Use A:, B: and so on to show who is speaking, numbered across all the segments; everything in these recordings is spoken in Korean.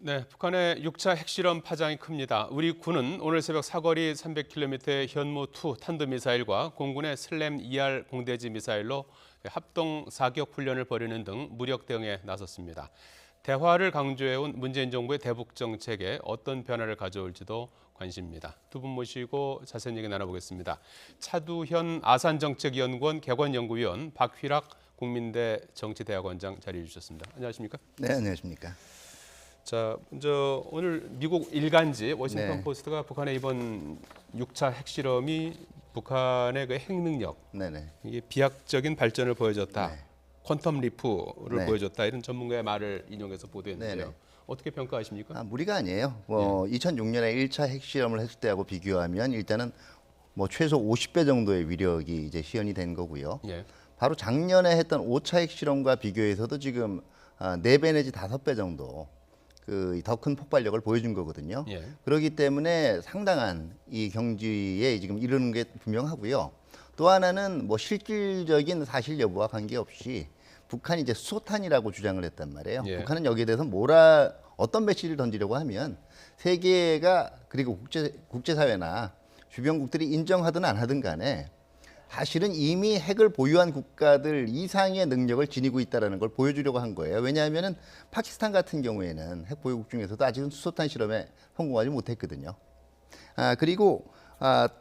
A: 네, 북한의 6차 핵실험 파장이 큽니다. 우리 군은 오늘 새벽 사거리 300km의 현무2 탄도미사일과 공군의 슬램 ER 공대지 미사일로 합동 사격 훈련을 벌이는 등 무력 대응에 나섰습니다. 대화를 강조해온 문재인 정부의 대북 정책에 어떤 변화를 가져올지도 관심입니다. 두 분 모시고 자세한 얘기 나눠보겠습니다. 차두현 아산정책연구원 개관연구위원, 박휘락 국민대 정치대학원장 자리해 주셨습니다. 안녕하십니까?
B: 네, 안녕하십니까?
A: 자, 먼저 오늘 미국 일간지 워싱턴 포스트가 북한의 이번 6차 핵실험이 북한의 그 핵능력, 이게 비약적인 발전을 보여줬다, 퀀텀 리프를 보여줬다 이런 전문가의 말을 인용해서 보도했는데요. 어떻게 평가하십니까?
B: 무리가 아니에요. 2006년에 1차 핵실험을 했을 때하고 비교하면 일단은 최소 50배 정도의 위력이 이제 시현이 된 거고요. 바로 작년에 했던 5차 핵실험과 비교해서도 지금 4배 내지 5배 정도 더 큰 폭발력을 보여준 거거든요. 그렇기 때문에 상당한 이 경지에 지금 이르는 게 분명하고요. 또 하나는 실질적인 사실 여부와 관계없이 북한이 이제 수소탄이라고 주장을 했단 말이에요. 북한은 여기에 대해서 어떤 메시지를 던지려고 하면 세계가 그리고 국제사회나 주변국들이 인정하든 안 하든 간에 사실은 이미 핵을 보유한 국가들 이상의 능력을 지니고 있다는 걸 보여주려고 한 거예요. 왜냐하면 파키스탄 같은 경우에는 핵 보유국 중에서도 아직은 수소탄 실험에 성공하지 못했거든요. 그리고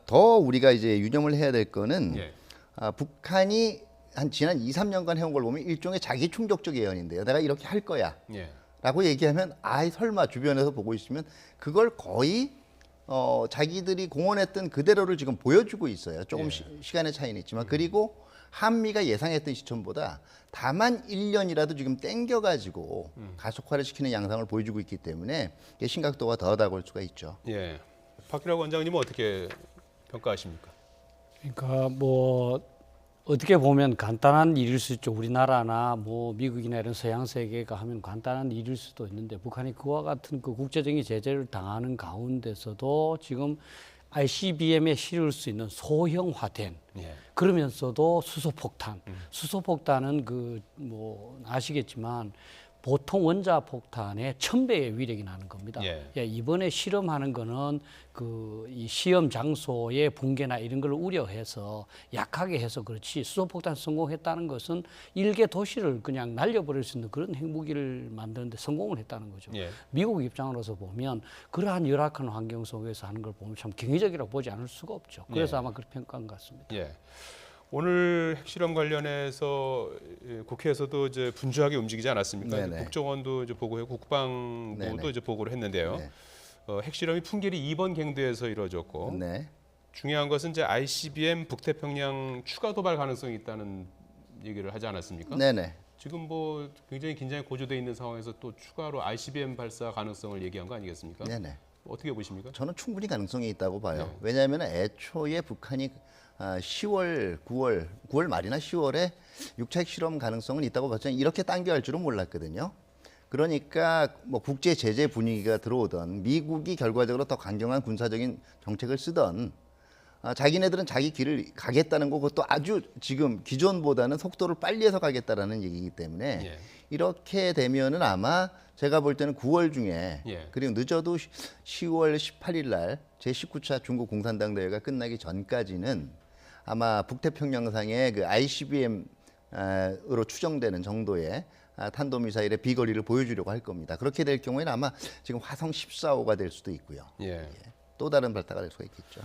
B: 더 우리가 이제 유념을 해야 될 거는 북한이 지난 2, 3년간 해온 걸 보면 일종의 자기 충족적 예언인데요. 내가 이렇게 할 거야 라고 얘기하면 설마 주변에서 보고 있으면 그걸 거의 자기들이 공언했던 그대로를 지금 보여주고 있어요. 조금 시간의 차이는 있지만. 그리고 한미가 예상했던 시점보다 다만 1년이라도 지금 땡겨가지고 가속화를 시키는 양상을 보여주고 있기 때문에 심각도가 더 다가올 수가 있죠.
A: 박휘락 원장님은 어떻게 평가하십니까?
C: 그러니까 어떻게 보면 간단한 일일 수 있죠. 우리나라나 미국이나 이런 서양 세계가 하면 간단한 일일 수도 있는데 북한이 그와 같은 그 국제적인 제재를 당하는 가운데서도 지금 ICBM에 실을 수 있는 소형화된 그러면서도 수소폭탄. 수소폭탄은 아시겠지만 보통 원자폭탄의 1000배의 위력이 나는 겁니다. 이번에 실험하는 거는 이 시험 장소의 붕괴나 이런 걸 우려해서 약하게 해서 그렇지 수소폭탄 성공했다는 것은 일개 도시를 그냥 날려버릴 수 있는 그런 핵무기를 만드는데 성공을 했다는 거죠. 미국 입장으로서 보면 그러한 열악한 환경 속에서 하는 걸 보면 참 경이적이라고 보지 않을 수가 없죠. 그래서 아마 그렇게 평가한 것 같습니다.
A: 오늘 핵실험 관련해서 국회에서도 이제 분주하게 움직이지 않았습니까? 국정원도 이제 보고했고 국방부도 이제 보고를 했는데요. 핵실험이 풍계리 2번 갱도에서 이루어졌고 중요한 것은 이제 ICBM 북태평양 추가 도발 가능성이 있다는 얘기를 하지 않았습니까? 지금 굉장히 긴장이 고조돼 있는 상황에서 또 추가로 ICBM 발사 가능성을 얘기한 거 아니겠습니까? 어떻게 보십니까?
B: 저는 충분히 가능성이 있다고 봐요. 왜냐하면 애초에 북한이 10월, 9월 말이나 10월에 6차 핵실험 가능성은 있다고 봤지만 이렇게 당겨할 줄은 몰랐거든요. 그러니까 국제 제재 분위기가 들어오던 미국이 결과적으로 더 강경한 군사적인 정책을 쓰던 자기네들은 자기 길을 가겠다는 거 그것도 아주 지금 기존보다는 속도를 빨리 해서 가겠다라는 얘기이기 때문에 이렇게 되면은 아마 제가 볼 때는 9월 중에 그리고 늦어도 10월 18일 날 제19차 중국 공산당 대회가 끝나기 전까지는 아마 북태평양상의 그 ICBM으로 추정되는 정도의 탄도미사일의 비거리를 보여주려고 할 겁니다. 그렇게 될 경우에는 아마 지금 화성 14호가 될 수도 있고요. 또 다른 발사가 될 수가 있겠죠.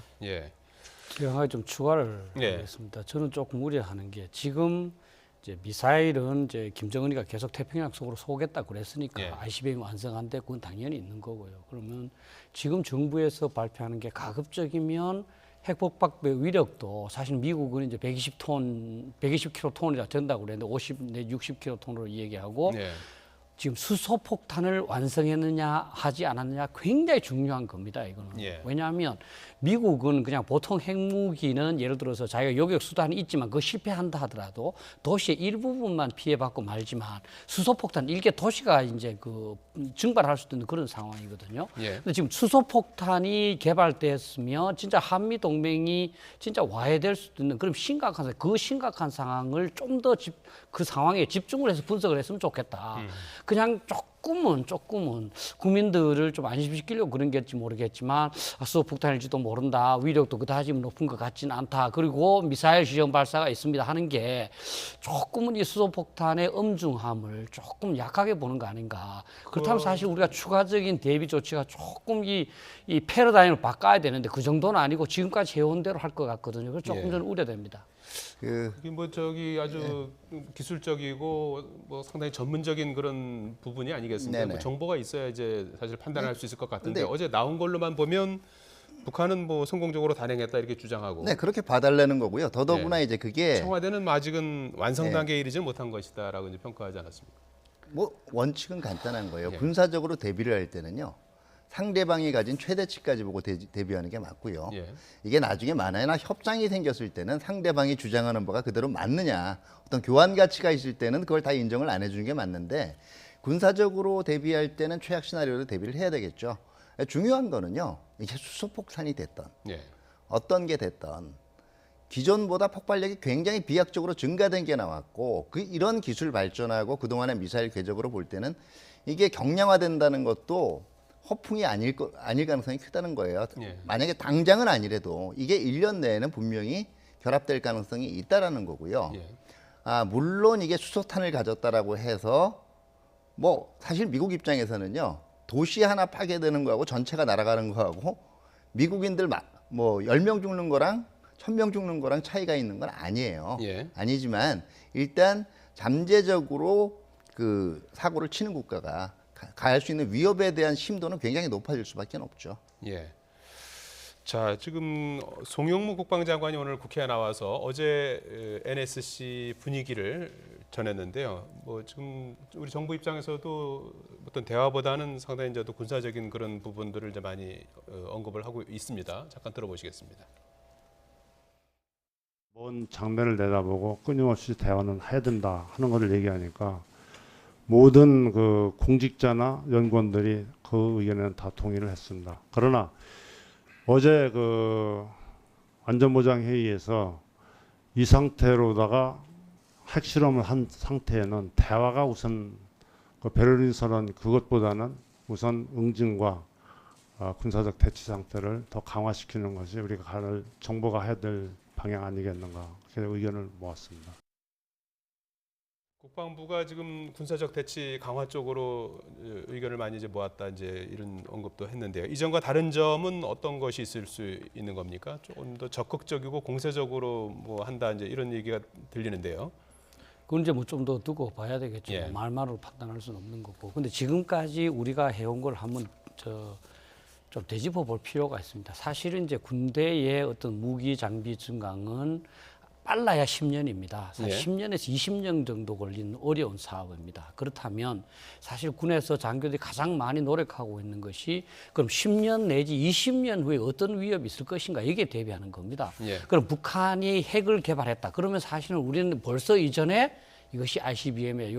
C: 제가 좀 추가를 하겠습니다. 저는 조금 우려하는 게 지금 이제 미사일은 이제 김정은이가 계속 태평양 속으로 쏘겠다 그랬으니까 ICBM 완성한데 그건 당연히 있는 거고요. 그러면 지금 정부에서 발표하는 게 가급적이면 핵폭발 위력도 사실 미국은 이제 120kT이라 된다고 그랬는데 50 내 60kT로 얘기하고 지금 수소폭탄을 완성했느냐 하지 않았느냐 굉장히 중요한 겁니다. 이거는 왜냐하면 미국은 그냥 보통 핵무기는 예를 들어서 자기가 요격 수단이 있지만 그거 실패한다 하더라도 도시의 일부분만 피해받고 말지만 수소폭탄 일개 도시가 이제 증발할 수도 있는 그런 상황이거든요. 근데 지금 수소폭탄이 개발됐으면 진짜 한미 동맹이 진짜 와해될 수도 있는 그런 심각한 그 심각한 상황을 좀 더 그 상황에 집중을 해서 분석을 했으면 좋겠다. 그냥 조금은 국민들을 좀 안심시키려고 그런 게일지 모르겠지만 수소폭탄일지도 모른다. 위력도 그다지 높은 것 같지는 않다. 그리고 미사일 시험 발사가 있습니다 하는 게 조금은 이 수소폭탄의 엄중함을 조금 약하게 보는 거 아닌가. 그렇다면 사실 우리가 추가적인 대비 조치가 조금 이 패러다임을 바꿔야 되는데 그 정도는 아니고 지금까지 해온 대로 할 것 같거든요. 그래서 조금 저는 우려됩니다.
A: 그게 뭐 저기 아주 기술적이고 뭐 상당히 전문적인 그런 부분이 아니겠습니까? 뭐 정보가 있어야 이제 사실 판단할 수 있을 것 같은데 어제 나온 걸로만 보면 북한은 뭐 성공적으로 단행했다 이렇게 주장하고.
B: 네, 그렇게 봐달라는 거고요. 더더구나 이제 그게
A: 청와대는 아직은 완성 단계에 이르지 못한 것이다라고 이제 평가하지 않았습니까?
B: 뭐 원칙은 간단한 거예요. 군사적으로 대비를 할 때는요. 상대방이 가진 최대치까지 보고 대비하는 게 맞고요. 이게 나중에 만약에 협상이 생겼을 때는 상대방이 주장하는 바가 그대로 맞느냐, 어떤 교환 가치가 있을 때는 그걸 다 인정을 안 해주는 게 맞는데 군사적으로 대비할 때는 최악 시나리오로 대비를 해야 되겠죠. 중요한 거는요. 이게 수소폭탄이 됐던 어떤 게 됐던 기존보다 폭발력이 굉장히 비약적으로 증가된 게 나왔고 이런 기술 발전하고 그동안의 미사일 궤적으로 볼 때는 이게 경량화된다는 것도 허풍이 아닐 가능성이 크다는 거예요. 만약에 당장은 아니래도 이게 1년 내에는 분명히 결합될 가능성이 있다라는 거고요. 물론 이게 수소탄을 가졌다라고 해서 뭐 사실 미국 입장에서는요. 도시 하나 파괴되는 거하고 전체가 날아가는 거하고 미국인들 뭐 10명 죽는 거랑 1000명 죽는 거랑 차이가 있는 건 아니에요. 아니지만 일단 잠재적으로 그 사고를 치는 국가가 가할 수 있는 위협에 대한 심도는 굉장히 높아질 수밖에 없죠.
A: 자, 지금 송영무 국방장관이 오늘 국회에 나와서 어제 NSC 분위기를 전했는데요. 뭐 지금 우리 정부 입장에서도 어떤 대화보다는 상당히 이제 또 군사적인 그런 부분들을 이제 많이 언급을 하고 있습니다. 잠깐 들어보시겠습니다.
D: 먼 장면을 내다보고 끊임없이 대화는 해야 된다 하는 것을 얘기하니까 모든 그 공직자나 연구원들이 그 의견에는 다 동의를 했습니다. 그러나 어제 그 안전보장 회의에서 이 상태로다가 핵실험을 한 상태에는 대화가 우선 그 베를린 선언 그것보다는 우선 응징과 군사적 대치 상태를 더 강화시키는 것이 우리가 정부가 해야 될 방향 아니겠는가 그렇게 의견을 모았습니다.
A: 국방부가 지금 군사적 대치 강화 쪽으로 의견을 많이 이제 모았다 이제 이런 언급도 했는데요. 이전과 다른 점은 어떤 것이 있을 수 있는 겁니까? 조금 더 적극적이고 공세적으로 뭐 한다 이제 이런 얘기가 들리는데요.
C: 그건 이제 뭐 좀 더 두고 봐야 되겠죠. 말만으로 판단할 수는 없는 거고. 근데 지금까지 우리가 해온 걸 한번 좀 되짚어 볼 필요가 있습니다. 사실은 이제 군대의 어떤 무기 장비 증강은 빨라야 10년입니다. 사실 10년에서 20년 정도 걸리는 어려운 사업입니다. 그렇다면 사실 군에서 장교들이 가장 많이 노력하고 있는 것이 그럼 10년 내지 20년 후에 어떤 위협이 있을 것인가 여기에 대비하는 겁니다. 그럼 북한이 핵을 개발했다. 그러면 사실은 우리는 벌써 이전에 이것이 ICBM에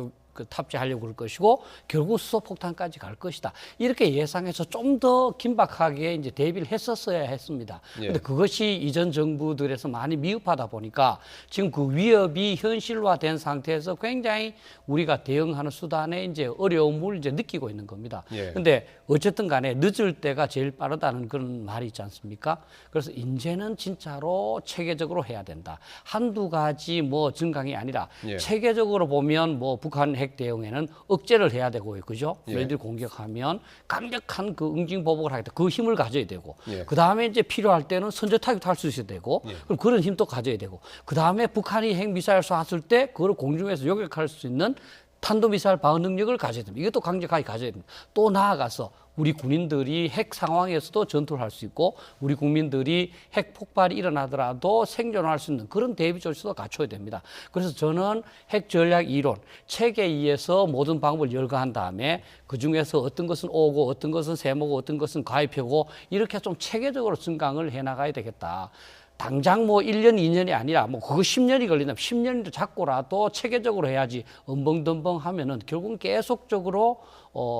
C: 탑재하려고 그럴 것이고 결국 수소폭탄까지 갈 것이다. 이렇게 예상해서 좀 더 긴박하게 이제 대비를 했었어야 했습니다. 그런데 그것이 이전 정부들에서 많이 미흡하다 보니까 지금 그 위협이 현실화된 상태에서 굉장히 우리가 대응하는 수단에 이제 어려움을 이제 느끼고 있는 겁니다. 그런데 어쨌든 간에 늦을 때가 제일 빠르다는 그런 말이 있지 않습니까? 그래서 이제는 진짜로 체계적으로 해야 된다. 한두 가지 뭐 증강이 아니라 체계적으로 보면 뭐 북한 핵 대응에는 억제를 해야 되고요, 그죠? 얘들 공격하면 강력한 그 응징 보복을 하겠다. 그 힘을 가져야 되고, 그 다음에 이제 필요할 때는 선제 타격도 할 수 있어야 되고, 그럼 그런 힘도 가져야 되고, 그 다음에 북한이 핵 미사일 쐈을 때 그걸 공중에서 요격할 수 있는 탄도미사일 방어 능력을 가져야 됩니다. 이것도 강력하게 가져야 됩니다. 또 나아가서 우리 군인들이 핵 상황에서도 전투를 할 수 있고 우리 국민들이 핵 폭발이 일어나더라도 생존할 수 있는 그런 대비 조치도 갖춰야 됩니다. 그래서 저는 핵 전략 이론, 체계에 의해서 모든 방법을 열거한 다음에 그중에서 어떤 것은 오고 어떤 것은 세모고 어떤 것은 가입하고 이렇게 좀 체계적으로 증강을 해나가야 되겠다. 당장 뭐 1년, 2년이 아니라 뭐 그거 10년이 걸린다면 10년도 잡고라도 체계적으로 해야지 엄벙덤벙 하면은 결국은 계속적으로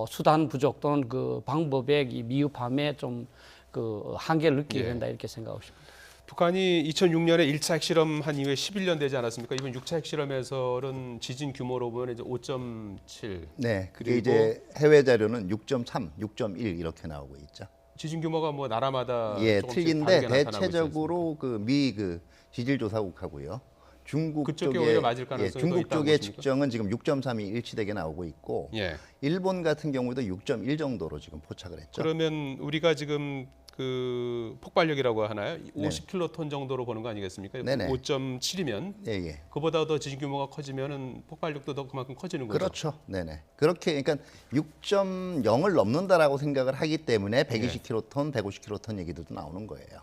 C: 수단 부족 또는 그 방법의 이 미흡함에 좀 그 한계를 느끼게 된다 이렇게 생각하고 싶습니다.
A: 북한이 2006년에 1차 핵실험한 이후에 11년 되지 않았습니까? 이번 6차 핵실험에서는 지진 규모로 보면 이제 5.7.
B: 네, 그게
A: 그리고
B: 이제 해외 자료는 6.3, 6.1 이렇게 나오고 있죠.
A: 지진 규모가 뭐 나라마다
B: 예,
A: 조금씩
B: 틀린데
A: 다르게 나타나고
B: 대체적으로 그 미 그 지질조사국하고요. 중국
A: 그쪽이
B: 쪽에
A: 오히려 맞을 가능성이 더
B: 중국
A: 있다고
B: 쪽의
A: 보십니까?
B: 측정은 지금 6.3이 일치되게 나오고 있고
A: 예.
B: 일본 같은 경우도 6.1 정도로 지금 포착을 했죠.
A: 그러면 우리가 지금 그 폭발력이라고 하나요? 50킬로톤 정도로 보는 거 아니겠습니까?
B: 네네.
A: 5.7이면
B: 예, 예.
A: 그보다 더 지진 규모가 커지면은 폭발력도 더 그만큼 커지는 거죠.
B: 그렇죠. 네네. 그렇게 그러니까 6.0을 넘는다라고 생각을 하기 때문에 120킬로톤, 150킬로톤 얘기들도 나오는 거예요.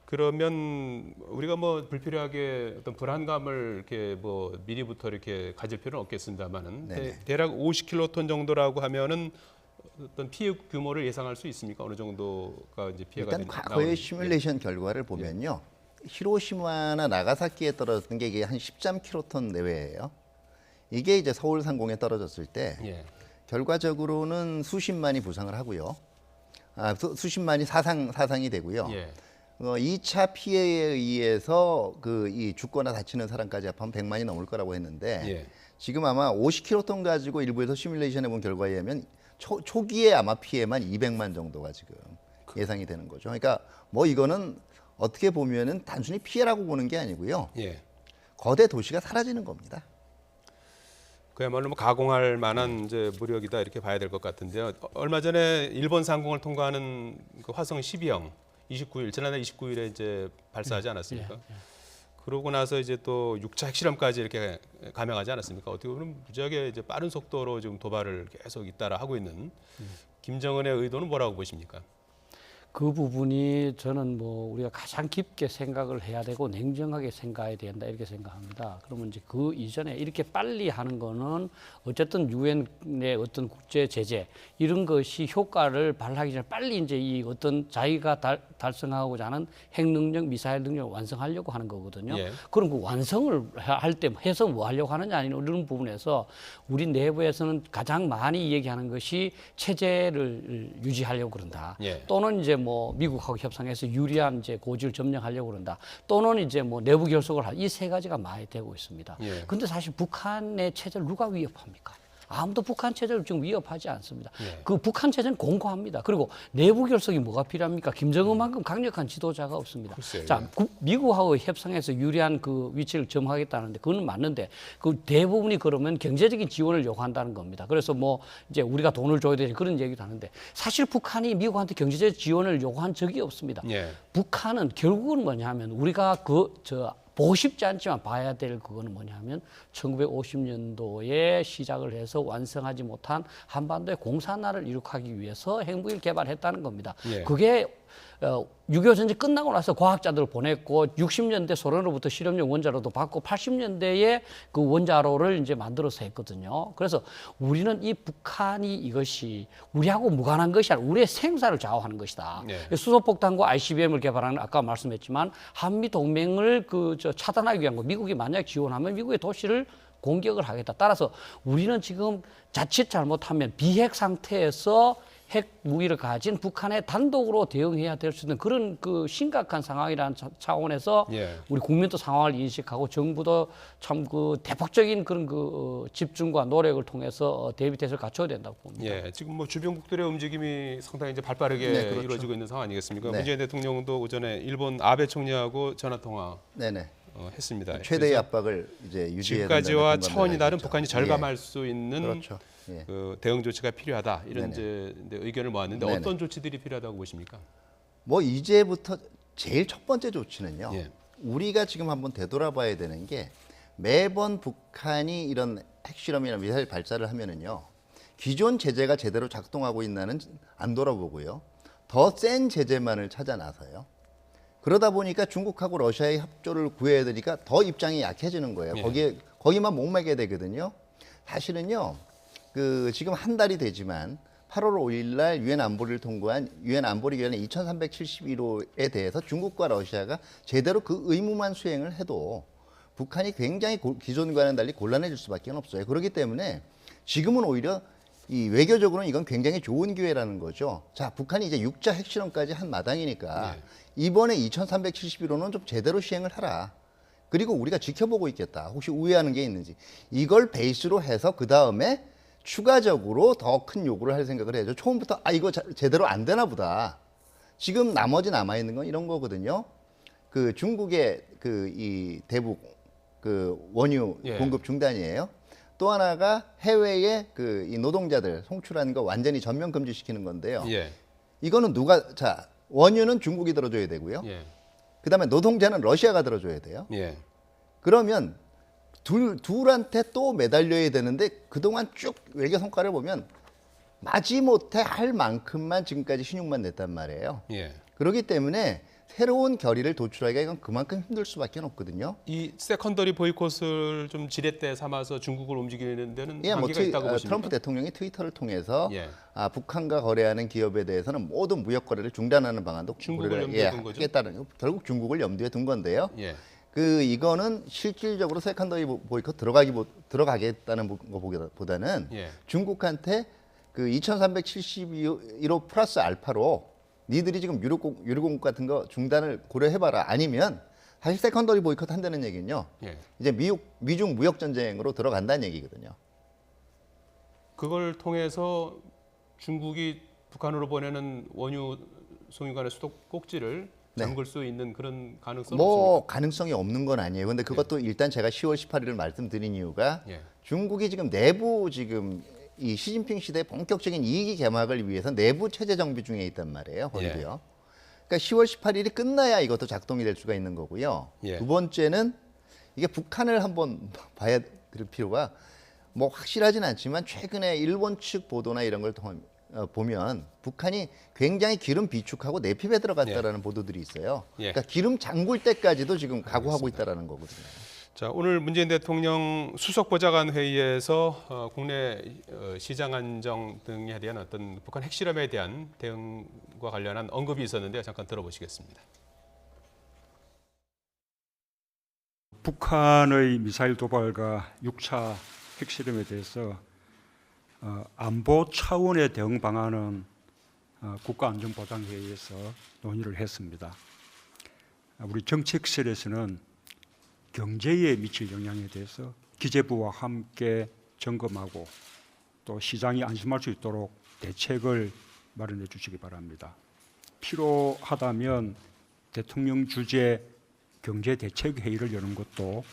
A: 그러면 우리가 뭐 불필요하게 어떤 불안감을 이렇게 뭐 미리부터 이렇게 가질 필요는 없겠습니다만은 대략 50킬로톤 정도라고 하면은 어떤 피해 규모를 예상할 수 있습니까? 어느 정도가 이제 피해가
B: 일단 과거의 시뮬레이션 결과를 보면요. 히로시마나 나가사키에 떨어졌던 게 이게 한 13킬로톤 내외예요. 이게 이제 서울 상공에 떨어졌을 때 결과적으로는 수십만이 부상을 하고요. 수십만이 사상이 되고요. 2차 피해에 의해서 그 이 죽거나 다치는 사람까지 합하면 100만이 넘을 거라고 했는데 지금 아마 50킬로톤 가지고 일부에서 시뮬레이션해 본 결과에 의하면 초기에 아마 피해만 200만 정도가 지금 예상이 되는 거죠. 그러니까 뭐 이거는 어떻게 보면은 단순히 피해라고 보는 게 아니고요. 거대 도시가 사라지는 겁니다.
A: 그야말로 뭐 가공할 만한 이제 무력이다 이렇게 봐야 될 것 같은데요. 얼마 전에 일본 상공을 통과하는 그 화성 12형 29일 지난달 29일에 이제 발사하지 않았습니까? 그러고 나서 이제 또 6차 핵실험까지 이렇게 감행하지 않았습니까? 어떻게 보면 무지하게 이제 빠른 속도로 지금 도발을 계속 잇따라 하고 있는 김정은의 의도는 뭐라고 보십니까?
C: 그 부분이 저는 뭐 우리가 가장 깊게 생각을 해야 되고 냉정하게 생각해야 된다 이렇게 생각합니다. 그러면 이제 그 이전에 이렇게 빨리 하는 거는 어쨌든 유엔의 어떤 국제 제재 이런 것이 효과를 발휘하기 전에 빨리 이제 이 어떤 자기가 달성하고자 하는 핵 능력, 미사일 능력을 완성하려고 하는 거거든요. 그럼 그 완성을 할 때 해서 뭐 하려고 하느냐 이런 부분에서 우리 내부에서는 가장 많이 얘기하는 것이 체제를 유지하려고 그런다. 또는 이제 뭐 미국하고 협상해서 유리한 이제 고지를 점령하려고 그런다. 또는 이제 뭐 내부 결속을 이 세 가지가 많이 되고 있습니다. 근데 사실 북한의 체제를 누가 위협합니까? 아무도 북한 체제를 지금 위협하지 않습니다. 그 북한 체제는 공고합니다. 그리고 내부 결속이 뭐가 필요합니까? 김정은만큼 강력한 지도자가 없습니다.
A: 글쎄요,
C: 자, 미국하고 협상해서 유리한 그 위치를 점하겠다는데 그건 맞는데 그 대부분이 그러면 경제적인 지원을 요구한다는 겁니다. 그래서 뭐 이제 우리가 돈을 줘야 되는 그런 얘기도 하는데 사실 북한이 미국한테 경제적 지원을 요구한 적이 없습니다. 북한은 결국은 뭐냐면 우리가 보고 싶지 않지만 봐야 될 그거는 뭐냐면 1950년도에 시작을 해서 완성하지 못한 한반도의 공산화를 이룩하기 위해서 핵무기를 개발했다는 겁니다. 그게 6.25 전쟁 끝나고 나서 과학자들을 보냈고 60년대 소련으로부터 실험용 원자로도 받고 80년대에 그 원자로를 이제 만들어서 했거든요. 그래서 우리는 이 북한이 이것이 우리하고 무관한 것이 아니라 우리의 생사를 좌우하는 것이다. 수소폭탄과 ICBM을 개발하는 아까 말씀했지만 한미 동맹을 차단하기 위한 거 미국이 만약 지원하면 미국의 도시를 공격을 하겠다. 따라서 우리는 지금 자칫 잘못하면 비핵 상태에서 핵 무기를 가진 북한에 단독으로 대응해야 될 수 있는 그런 그 심각한 상황이라는 차원에서 우리 국민도 상황을 인식하고 정부도 참 그 대폭적인 그런 그 집중과 노력을 통해서 대비 태세를 갖춰야 된다고 봅니다.
A: 지금 뭐 주변국들의 움직임이 상당히 이제 발빠르게
B: 그렇죠.
A: 이루어지고 있는 상황 아니겠습니까? 문재인 대통령도 오전에 일본 아베 총리하고 전화 통화 했습니다.
B: 최대의 압박을 이제 유지해야 된다는
A: 지금까지와 차원이
B: 공감을
A: 다른
B: 했죠.
A: 북한이 절감할 수 있는
B: 그렇죠.
A: 그 대응 조치가 필요하다 이런 이제 의견을 모았는데 어떤 조치들이 필요하다고 보십니까?
B: 뭐 이제부터 제일 첫 번째 조치는요. 우리가 지금 한번 되돌아봐야 되는 게 매번 북한이 이런 핵실험이나 미사일 발사를 하면은요. 기존 제재가 제대로 작동하고 있나는 안 돌아보고요. 더 센 제재만을 찾아 나서요. 그러다 보니까 중국하고 러시아의 협조를 구해야 되니까 더 입장이 약해지는 거예요. 거기만 목매게 되거든요. 사실은요. 지금 한 달이 되지만 8월 5일 날 유엔 안보리를 통과한 유엔 안보리 결의 2371호에 대해서 중국과 러시아가 제대로 그 의무만 수행을 해도 북한이 굉장히 기존과는 달리 곤란해질 수밖에 없어요. 그렇기 때문에 지금은 오히려 이 외교적으로는 이건 굉장히 좋은 기회라는 거죠. 자, 북한이 이제 6자 핵실험까지 한 마당이니까 이번에 2371호는 좀 제대로 시행을 하라. 그리고 우리가 지켜보고 있겠다. 혹시 우회하는 게 있는지. 이걸 베이스로 해서 그 다음에 추가적으로 더 큰 요구를 할 생각을 해야죠. 처음부터 이거 제대로 안 되나 보다. 지금 나머지 남아 있는 건 이런 거거든요. 그 중국의 그 이 대북 그 원유 공급 중단이에요. 또 하나가 해외에 그 이 노동자들 송출하는 거 완전히 전면 금지시키는 건데요. 이거는 자, 원유는 중국이 들어줘야 되고요. 그다음에 노동자는 러시아가 들어줘야 돼요. 그러면 둘한테 또 매달려야 되는데 그동안 쭉 외교 성과를 보면 마지못해 할 만큼만 지금까지 신용만 냈단 말이에요. 그렇기 때문에 새로운 결의를 도출하기가 이건 그만큼 힘들 수밖에 없거든요.
A: 이 세컨더리 보이콧을 좀 지렛대 삼아서 중국을 움직이는 데는 한계가 있다고 보십니까?
B: 트럼프 대통령이 트위터를 통해서 북한과 거래하는 기업에 대해서는 모든 무역 거래를 중단하는 방안도
A: 중국을 염두에 둔 거죠?
B: 하겠다는 결국 중국을 염두에 둔 건데요. 이거는 실질적으로 세컨더리 보이콧 들어가겠다는 것보다는 중국한테 그 2371호 플러스 알파로 니들이 지금 유류 공급 같은 거 중단을 고려해봐라. 아니면 사실 세컨더리 보이콧 한다는 얘기는요. 이제 미중 무역 전쟁으로 들어간다는 얘기거든요.
A: 그걸 통해서 중국이 북한으로 보내는 원유 송유관의 수도 꼭지를 잠글 수 있는 그런 가능성이 없습니까?
B: 가능성이 없는 건 아니에요. 근데 그것도 일단 제가 10월 18일을 말씀드린 이유가 중국이 지금 내부 지금 이 시진핑 시대의 본격적인 이익 개막을 위해서 내부 체제 정비 중에 있단 말이에요. 거기도요. 그러니까 10월 18일이 끝나야 이것도 작동이 될 수가 있는 거고요. 두 번째는 이게 북한을 한번 봐야 될 필요가 뭐 확실하진 않지만 최근에 일본 측 보도나 이런 걸 보면 북한이 굉장히 기름 비축하고 내핍에 들어갔다라는 보도들이 있어요. 그러니까 기름 잠글 때까지도 지금 각오하고 있다라는 거거든요.
A: 자, 오늘 문재인 대통령 수석보좌관 회의에서 국내 시장 안정 등에 대한 어떤 북한 핵실험에 대한 대응과 관련한 언급이 있었는데요. 잠깐 들어보시겠습니다.
E: 북한의 미사일 도발과 6차 핵실험에 대해서 안보 차원의 대응 방안은 국가안전보장회의에서 논의를 했습니다. 우리 정책실에서는 경제에 미칠 영향에 대해서 기재부와 함께 점검하고 또 시장이 안심할 수 있도록 대책을 마련해 주시기 바랍니다. 필요하다면 대통령 주재 경제대책회의를 여는 것도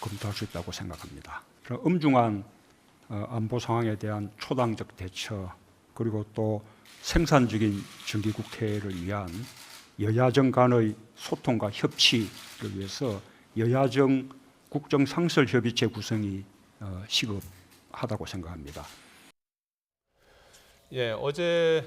E: 검토할 수 있다고 생각합니다. 엄중한 안보 상황에 대한 초당적 대처 그리고 또 생산적인 정기국회를 위한 여야정 간의 소통과 협치를 위해서 여야정 국정상설협의체 구성이 시급하다고 생각합니다.
A: 어제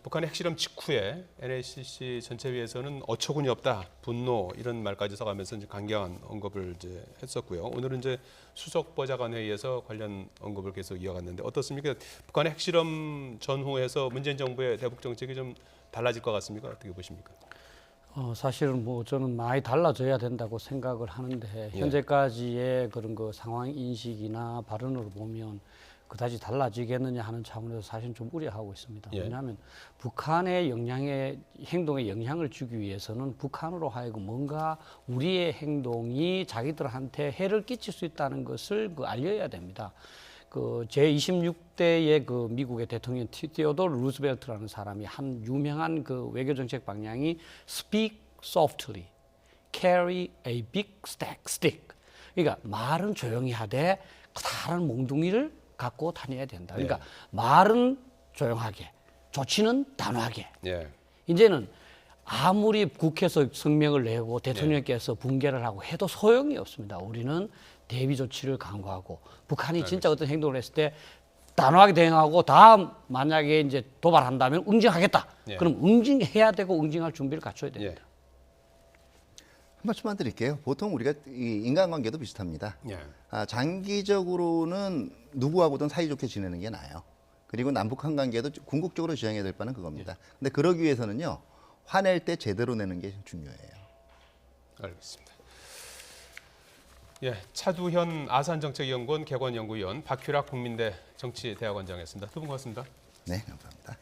A: 북한의 핵실험 직후에 NSC 전체회에서는 어처구니 없다, 분노 이런 말까지 써가면서 이제 강경한 언급을 이제 했었고요. 오늘은 이제 수석보좌관 회의에서 관련 언급을 계속 이어갔는데 어떻습니까? 북한의 핵실험 전후에서 문재인 정부의 대북 정책이 좀 달라질 것 같습니까? 어떻게 보십니까?
C: 사실은 뭐 저는 많이 달라져야 된다고 생각을 하는데 현재까지의 그런 그 상황 인식이나 발언으로 보면 그다지 달라지겠느냐 하는 차원에서 사실 좀 우려하고 있습니다. 왜냐하면 북한의 행동에 영향을 주기 위해서는 북한으로 하여금 뭔가 우리의 행동이 자기들한테 해를 끼칠 수 있다는 것을 알려야 됩니다. 그 제26대의 그 미국의 대통령 티오도르 루즈벨트라는 사람이 한 유명한 그 외교 정책 방향이 Speak softly, carry a big stick. 그러니까 말은 조용히 하되 커다란 몽둥이를 갖고 다녀야 된다. 그러니까 말은 조용하게, 조치는 단호하게. 이제는 아무리 국회에서 성명을 내고 대통령께서 붕괴를 하고 해도 소용이 없습니다. 우리는 대비 조치를 강구하고 북한이 진짜 어떤 행동을 했을 때 단호하게 대응하고 다음 만약에 이제 도발한다면 응징하겠다. 그럼 응징해야 되고 응징할 준비를 갖춰야 됩니다.
B: 한 말씀만 드릴게요. 보통 우리가 이 인간관계도 비슷합니다. 장기적으로는 누구하고든 사이좋게 지내는 게 나아요. 그리고 남북한 관계도 궁극적으로 지향해야 될 바는 그겁니다. 근데 그러기 위해서는요. 화낼 때 제대로 내는 게 중요해요.
A: 알겠습니다. 예, 차두현 아산정책연구원 개관연구위원, 박규락 국민대 정치대학원장이었습니다. 두 분 고맙습니다.
B: 네, 감사합니다.